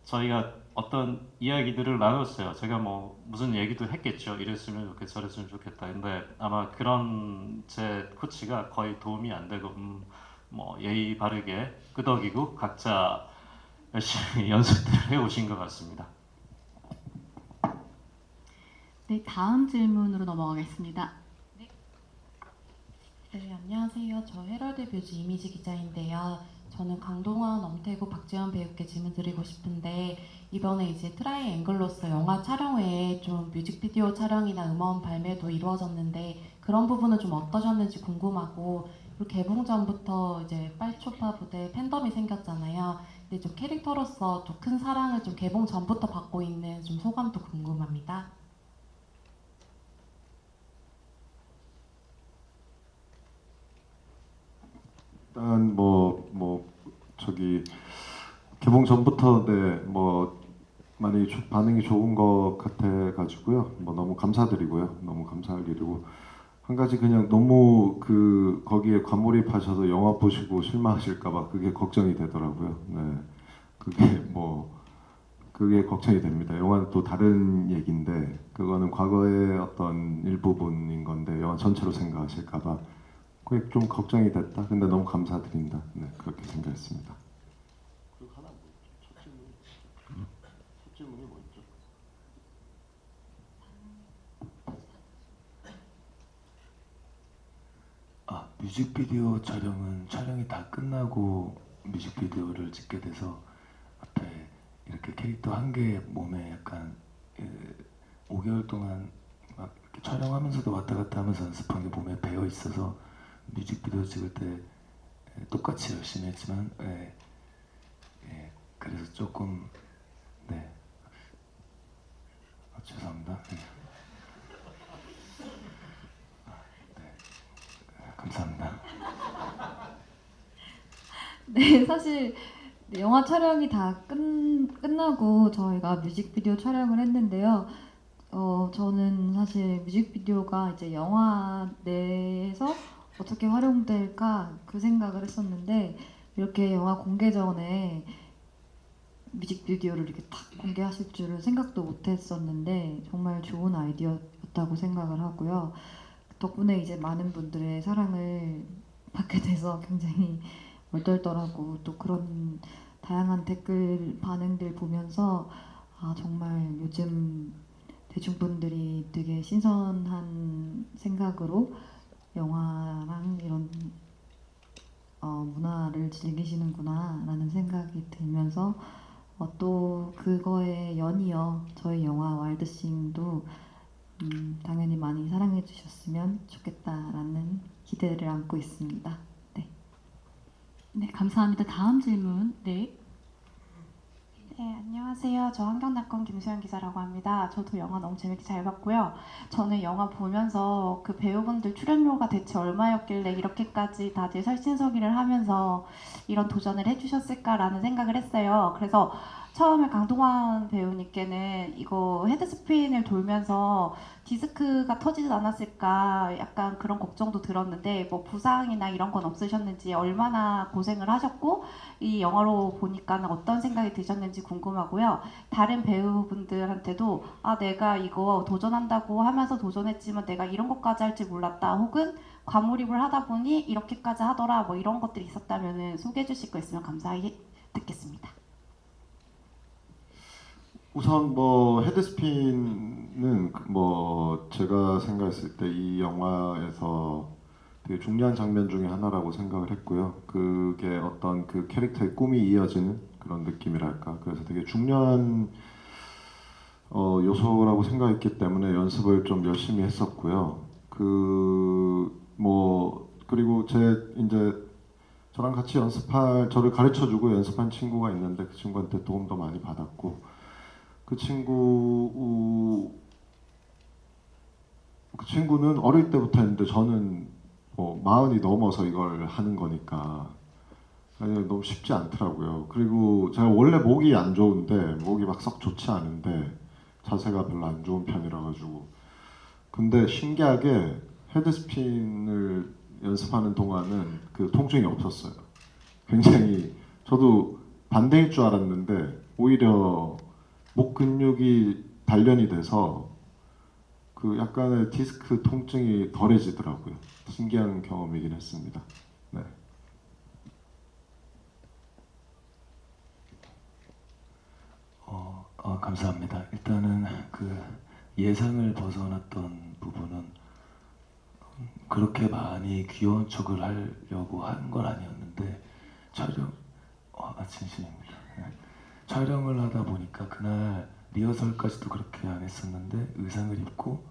[SPEAKER 6] 저희가 어떤 이야기들을 나눴어요. 제가 뭐 무슨 얘기도 했겠죠. 이랬으면 좋겠다, 저랬으면 좋겠다. 근데 아마 그런 제 코치가 거의 도움이 안 되고 뭐 예의 바르게 끄덕이고 각자 열심히 연습들을 해오신 것 같습니다.
[SPEAKER 1] 네, 다음 질문으로 넘어가겠습니다.
[SPEAKER 15] 네, 안녕하세요. 저 헤럴드 뷰즈 이미지 기자인데요. 저는 강동원, 엄태구, 박지원 배우께 질문 드리고 싶은데 이번에 이제 트라이앵글로서 영화 촬영 외에 좀 뮤직비디오 촬영이나 음원 발매도 이루어졌는데 그런 부분은 좀 어떠셨는지 궁금하고 그리고 개봉 전부터 이제 빨초파 부대 팬덤이 생겼잖아요. 근데 좀 캐릭터로서 좀 큰 사랑을 좀 개봉 전부터 받고 있는 좀 소감도 궁금합니다.
[SPEAKER 2] 일단 저기 개봉 전부터 많이 반응이 좋은 것 같아 가지고요. 너무 감사드리고요. 너무 감사할 일이고 한 가지 그냥 너무 거기에 과몰입하셔서 영화 보시고 실망하실까봐 그게 걱정이 되더라고요. 네, 그게 걱정이 됩니다. 영화는 또 다른 얘기인데 그거는 과거의 어떤 일부분인 건데 영화 전체로 생각하실까봐 그게 좀 걱정이 됐다. 근데 너무 감사드린다. 네, 그렇게 생각했습니다.
[SPEAKER 16] 그리고 하나 첫 질문이 뭐였죠?
[SPEAKER 3] 뮤직비디오 촬영이 다 끝나고 뮤직비디오를 찍게 돼서 앞에 이렇게 캐릭터 한 개 몸에 약간 5개월 동안 막 이렇게 촬영하면서도 왔다 갔다 하면서 연습한 게 몸에 배어 있어서 뮤직비디오 찍을 때 똑같이 열심히 했지만 그래서 조금 죄송합니다. 감사합니다.
[SPEAKER 4] 네, 사실 영화 촬영이 다 끝나고 저희가 뮤직비디오 촬영을 했는데요. 저는 사실 뮤직비디오가 이제 영화 내에서 어떻게 활용될까 그 생각을 했었는데 이렇게 영화 공개 전에 뮤직비디오를 이렇게 딱 공개하실 줄은 생각도 못했었는데 정말 좋은 아이디어였다고 생각을 하고요. 덕분에 이제 많은 분들의 사랑을 받게 돼서 굉장히 얼떨떨하고 또 그런 다양한 댓글 반응들 보면서 정말 요즘 대중분들이 되게 신선한 생각으로 영화랑 이런 문화를 즐기시는구나 라는 생각이 들면서 또 그거에 연이어 저희 영화 와일드싱도 당연히 많이 사랑해 주셨으면 좋겠다라는 기대를 안고 있습니다. 네.
[SPEAKER 1] 네, 감사합니다. 다음 질문. 네.
[SPEAKER 12] 네, 안녕하세요. 저 환경닷컴 김수현 기자라고 합니다. 저도 영화 너무 재밌게 잘 봤고요. 저는 영화 보면서 그 배우분들 출연료가 대체 얼마였길래 이렇게까지 다들 설신서기를 하면서 이런 도전을 해주셨을까라는 생각을 했어요. 그래서 처음에 강동원 배우님께는 이거 헤드스핀을 돌면서 디스크가 터지지 않았을까 약간 그런 걱정도 들었는데 뭐 부상이나 이런 건 없으셨는지 얼마나 고생을 하셨고 이 영화로 보니까는 어떤 생각이 드셨는지 궁금하고요. 다른 배우분들한테도 아 내가 이거 도전한다고 하면서 도전했지만 내가 이런 것까지 할 줄 몰랐다 혹은 과몰입을 하다 보니 이렇게까지 하더라 뭐 이런 것들이 있었다면 소개해 주실 거 있으면 감사히 듣겠습니다.
[SPEAKER 2] 우선 뭐 헤드스핀은 뭐 제가 생각했을 때 이 영화에서 되게 중요한 장면 중에 하나라고 생각을 했고요. 그게 어떤 그 캐릭터의 꿈이 이어지는 그런 느낌이랄까. 그래서 되게 중요한 요소라고 생각했기 때문에 연습을 좀 열심히 했었고요. 그리고 이제 저랑 같이 저를 가르쳐주고 연습한 친구가 있는데 그 친구한테 도움도 많이 받았고. 그 친구는 어릴 때부터 했는데 저는 뭐 40이 넘어서 이걸 하는 거니까 너무 쉽지 않더라고요. 그리고 제가 원래 목이 안 좋은데 목이 막 썩 좋지 않은데 자세가 별로 안 좋은 편이라 가지고 근데 신기하게 헤드스핀을 연습하는 동안은 그 통증이 없었어요. 굉장히 저도 반대일 줄 알았는데 오히려 목 근육이 단련이 돼서 그 약간의 디스크 통증이 덜해지더라고요. 신기한 경험이긴 했습니다. 네.
[SPEAKER 3] 감사합니다. 일단은 그 예상을 벗어났던 부분은 그렇게 많이 귀여운 척을 하려고 한 건 아니었는데 진심입니다. 촬영을 하다 보니까 그날 리허설까지도 그렇게 안 했었는데 의상을 입고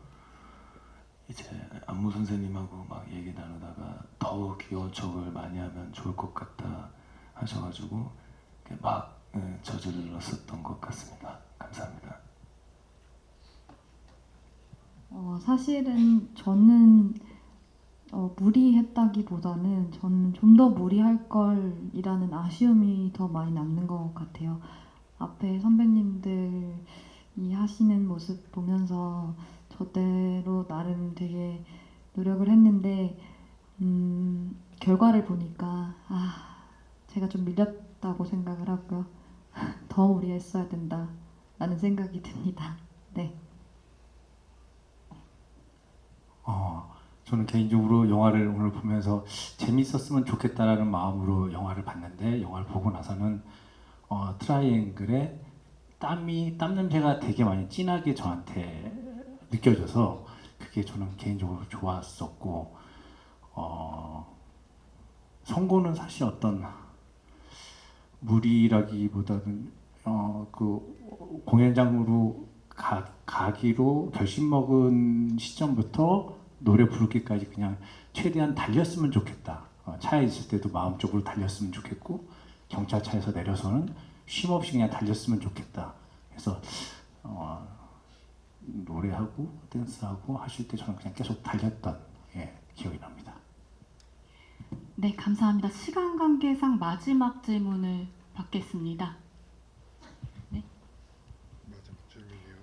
[SPEAKER 3] 이제 안무 선생님하고 막 얘기 나누다가 더 귀여운 척을 많이 하면 좋을 것 같다 하셔가지고 막 저질렀었던 것 같습니다. 감사합니다.
[SPEAKER 4] 사실은 저는 무리했다기보다는 저는 좀 더 무리할 걸이라는 아쉬움이 더 많이 남는 것 같아요. 앞에 선배님들이 하시는 모습 보면서 저대로 나름 되게 노력을 했는데 결과를 보니까 제가 좀 밀렸다고 생각을 하고요. 더 무리했어야 된다라는 생각이 듭니다. 네.
[SPEAKER 5] 저는 개인적으로 영화를 오늘 보면서 재밌었으면 좋겠다라는 마음으로 영화를 봤는데 영화를 보고 나서는 트라이앵글에 땀 냄새가 되게 많이 진하게 저한테 느껴져서 그게 저는 개인적으로 좋았었고 선고는 사실 어떤 무리라기보다는 그 공연장으로 가기로 결심 먹은 시점부터 노래 부르기까지 그냥 최대한 달렸으면 좋겠다. 차에 있을 때도 마음적으로 달렸으면 좋겠고 경찰차에서 내려서는 쉼 없이 그냥 달렸으면 좋겠다. 그래서 노래하고 댄스하고 하실 때 저는 그냥 계속 달렸던 기억이 납니다.
[SPEAKER 1] 네, 감사합니다. 시간 관계상 마지막 질문을 받겠습니다.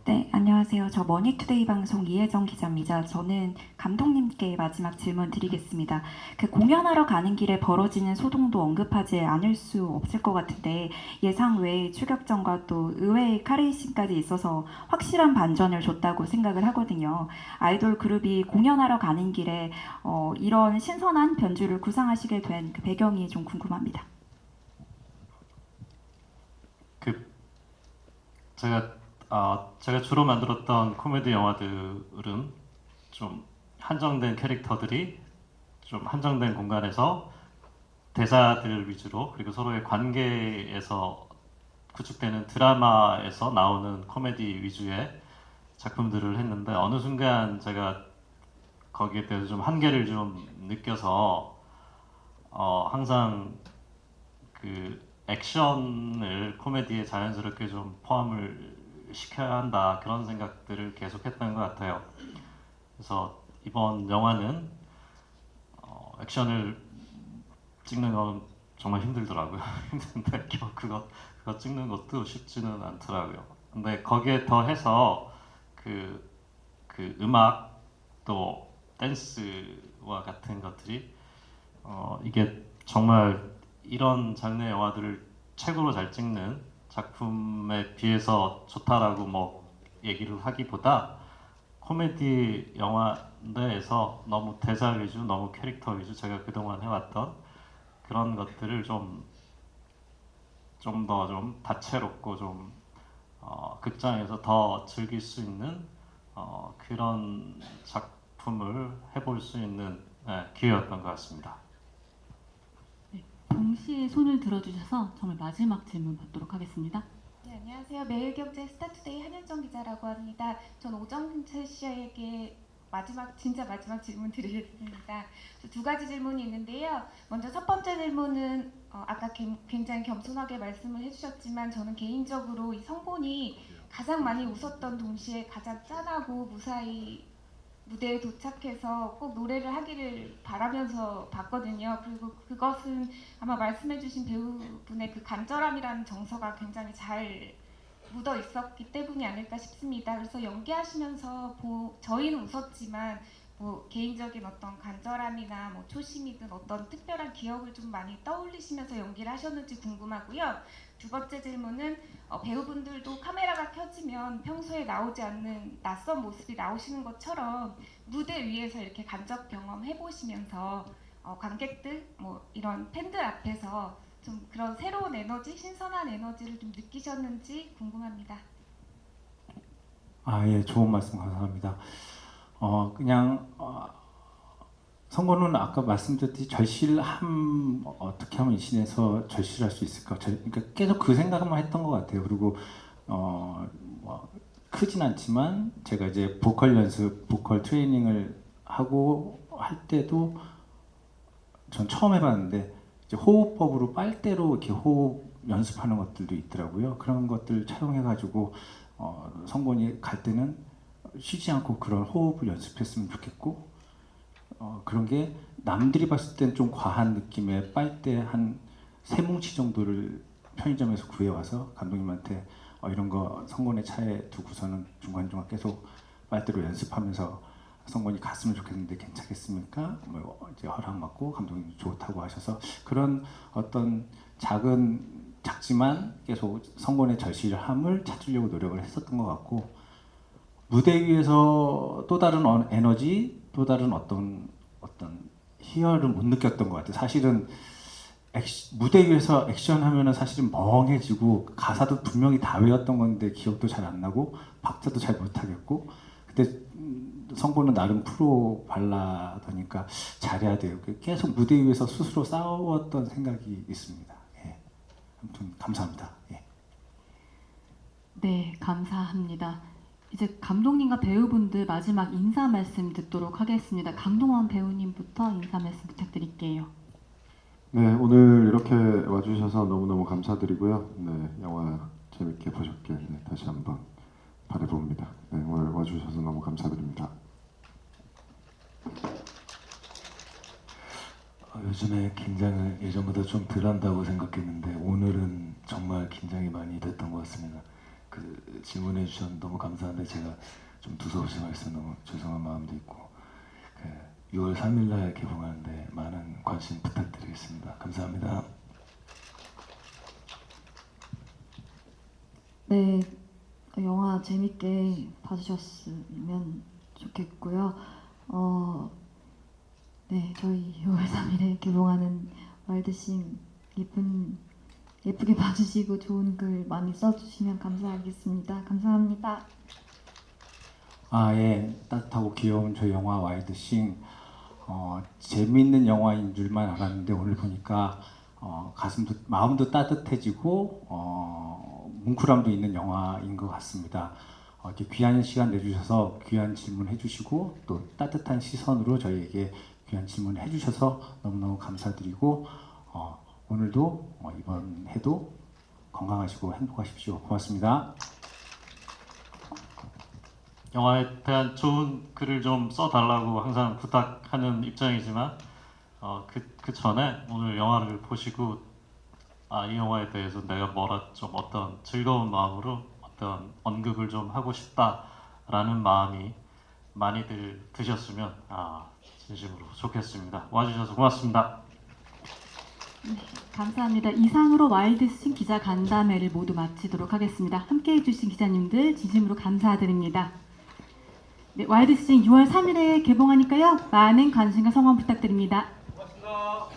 [SPEAKER 17] 네, 안녕하세요. 저 머니투데이 방송 이혜정 기자입니다. 저는 감독님께 마지막 질문 드리겠습니다. 그 공연하러 가는 길에 벌어지는 소동도 언급하지 않을 수 없을 것 같은데 예상 외의 추격전과 또 의외의 카레이싱까지 있어서 확실한 반전을 줬다고 생각을 하거든요. 아이돌 그룹이 공연하러 가는 길에 이런 신선한 변주를 구상하시게 된 그 배경이 좀 궁금합니다.
[SPEAKER 6] 제가 주로 만들었던 코미디 영화들은 좀 한정된 캐릭터들이 좀 한정된 공간에서 대사들 위주로 그리고 서로의 관계에서 구축되는 드라마에서 나오는 코미디 위주의 작품들을 했는데 어느 순간 제가 거기에 대해서 좀 한계를 좀 느껴서 항상 그 액션을 코미디에 자연스럽게 좀 포함을 시켜야 한다 그런 생각들을 계속했던 것 같아요. 그래서 이번 영화는 액션을 찍는 건 정말 힘들더라고요. 힘든데 그거 찍는 것도 쉽지는 않더라고요. 근데 거기에 더해서 그 음악 또 댄스와 같은 것들이 이게 정말 이런 장르의 영화들을 최고로 잘 찍는 작품에 비해서 좋다라고 뭐 얘기를 하기보다 코미디 영화에서 너무 대사 위주, 너무 캐릭터 위주 제가 그동안 해왔던 그런 것들을 좀 더 좀 다채롭고 좀 극장에서 더 즐길 수 있는 그런 작품을 해볼 수 있는 기회였던 것 같습니다.
[SPEAKER 1] 동시에 손을 들어주셔서 정말 마지막 질문 받도록 하겠습니다.
[SPEAKER 18] 네, 안녕하세요. 매일경제 스타투데이 한현정 기자라고 합니다. 전 오정태 씨에게 진짜 마지막 질문 드리겠습니다. 두 가지 질문이 있는데요. 먼저 첫 번째 질문은 아까 굉장히 겸손하게 말씀을 해주셨지만 저는 개인적으로 이 성곤이 가장 많이 웃었던 동시에 가장 짠하고 무사히 무대에 도착해서 꼭 노래를 하기를 바라면서 봤거든요. 그리고 그것은 아마 말씀해주신 배우분의 그 간절함이라는 정서가 굉장히 잘 묻어 있었기 때문이 아닐까 싶습니다. 그래서 연기하시면서 저희는 웃었지만 뭐 개인적인 어떤 간절함이나 뭐 초심이든 어떤 특별한 기억을 좀 많이 떠올리시면서 연기를 하셨는지 궁금하고요. 두 번째 질문은 배우분들도 카메라가 켜지면 평소에 나오지 않는 낯선 모습이 나오시는 것처럼 무대 위에서 이렇게 간접 경험 해보시면서 관객들 뭐 이런 팬들 앞에서 좀 그런 새로운 에너지, 신선한 에너지를 좀 느끼셨는지 궁금합니다.
[SPEAKER 5] 예, 좋은 말씀 감사합니다. 성곤은 아까 말씀드렸듯이 절실함 어떻게 하면 이 신에서 절실할 수 있을까? 그러니까 계속 그 생각만 했던 것 같아요. 그리고 크진 않지만 제가 이제 보컬 연습, 보컬 트레이닝을 하고 할 때도 전 처음 해봤는데 이제 호흡법으로 빨대로 이렇게 호흡 연습하는 것들도 있더라고요. 그런 것들 차용해가지고 성곤이 갈 때는 쉬지 않고 그런 호흡을 연습했으면 좋겠고 그런 게 남들이 봤을 땐 좀 과한 느낌의 빨대 한 3뭉치 정도를 편의점에서 구해와서 감독님한테 이런 거 성곤의 차에 두고서는 중간중간 계속 빨대로 연습하면서 성곤이 갔으면 좋겠는데 괜찮겠습니까? 뭐 이제 허락 받고 감독님 좋다고 하셔서 그런 어떤 작지만 계속 성곤의 절실함을 찾으려고 노력을 했었던 것 같고 무대 위에서 또 다른 에너지, 또 다른 어떤 희열을 못 느꼈던 것 같아요. 사실은 무대 위에서 액션하면은 사실은 멍해지고 가사도 분명히 다 외웠던 건데 기억도 잘 안 나고 박자도 잘 못하겠고 그때 성곤은 나름 프로 발라드니까 잘해야 돼요. 계속 무대 위에서 스스로 싸웠던 생각이 있습니다. 예. 아무튼 감사합니다. 예.
[SPEAKER 1] 네, 감사합니다. 이제 감독님과 배우분들 마지막 인사 말씀 듣도록 하겠습니다. 강동원 배우님부터 인사 말씀 부탁드릴게요.
[SPEAKER 2] 네, 오늘 이렇게 와주셔서 너무너무 감사드리고요. 네, 영화 재밌게 보셨길 다시 한번 바라봅니다. 네, 오늘 와주셔서 너무 감사드립니다.
[SPEAKER 3] 요즘에 긴장을 예전보다 좀 덜 한다고 생각했는데 오늘은 정말 긴장이 많이 됐던 것 같습니다. 그 질문해 주셔서 너무 감사한데 제가 좀 두서없이 말씀 너무 죄송한 마음도 있고 6월 3일날 개봉하는데 많은 관심 부탁드리겠습니다. 감사합니다.
[SPEAKER 4] 네, 영화 재밌게 봐주셨으면 좋겠고요. 네, 저희 6월 3일에 개봉하는 와일드싱 예쁘게 봐주시고 좋은 글 많이 써주시면 감사하겠습니다. 감사합니다.
[SPEAKER 5] 예, 따뜻하고 귀여운 저희 영화 와일드싱 재미있는 영화인 줄만 알았는데 오늘 보니까 마음도 따뜻해지고 뭉클함도 있는 영화인 것 같습니다. 이렇게 귀한 시간 내주셔서 귀한 질문 해주시고 또 따뜻한 시선으로 저희에게 귀한 질문 해주셔서 너무너무 감사드리고 오늘도 이번 해도 건강하시고 행복하십시오. 고맙습니다.
[SPEAKER 6] 영화에 대한 좋은 글을 좀 써달라고 항상 부탁하는 입장이지만 그 전에 오늘 영화를 보시고 이 영화에 대해서 내가 좀 어떤 즐거운 마음으로 어떤 언급을 좀 하고 싶다라는 마음이 많이들 드셨으면 진심으로 좋겠습니다. 와주셔서 고맙습니다.
[SPEAKER 1] 네, 감사합니다. 이상으로 와일드스윙 기자 간담회를 모두 마치도록 하겠습니다. 함께해 주신 기자님들 진심으로 감사드립니다. 네, 와일드스윙 6월 3일에 개봉하니까요. 많은 관심과 성원 부탁드립니다.
[SPEAKER 6] 고맙습니다.